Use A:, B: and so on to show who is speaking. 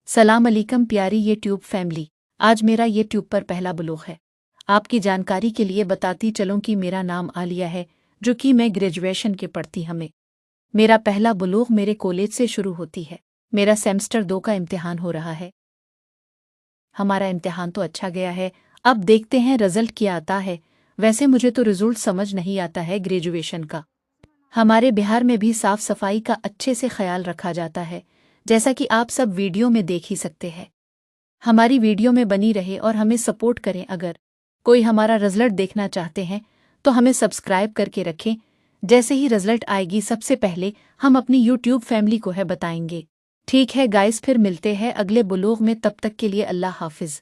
A: सलाम अलैकुम प्यारी ये ट्यूब फैमिली। आज मेरा ये ट्यूब पर पहला ब्लॉग है। आपकी जानकारी के लिए बताती चलूं कि मेरा नाम आलिया है, जो कि मैं ग्रेजुएशन के पढ़ती हमें। मेरा पहला ब्लॉग मेरे कॉलेज से शुरू होती है। मेरा सेमेस्टर 2 का इम्तिहान हो रहा है। हमारा इम्तिहान तो अच्छा गया है, अब देखते हैं रिजल्ट क्या आता है। वैसे मुझे तो रिजल्ट समझ नहीं आता है ग्रेजुएशन का। हमारे बिहार में भी साफ सफाई का अच्छे से ख्याल रखा जाता है, जैसा कि आप सब वीडियो में देख ही सकते हैं। हमारी वीडियो में बनी रहे और हमें सपोर्ट करें। अगर कोई हमारा रिजल्ट देखना चाहते हैं तो हमें सब्सक्राइब करके रखें। जैसे ही रिजल्ट आएगी सबसे पहले हम अपनी यूट्यूब फैमिली को है बताएंगे। ठीक है गाइस, फिर मिलते हैं अगले ब्लॉग में। तब तक के लिए अल्लाह हाफिज।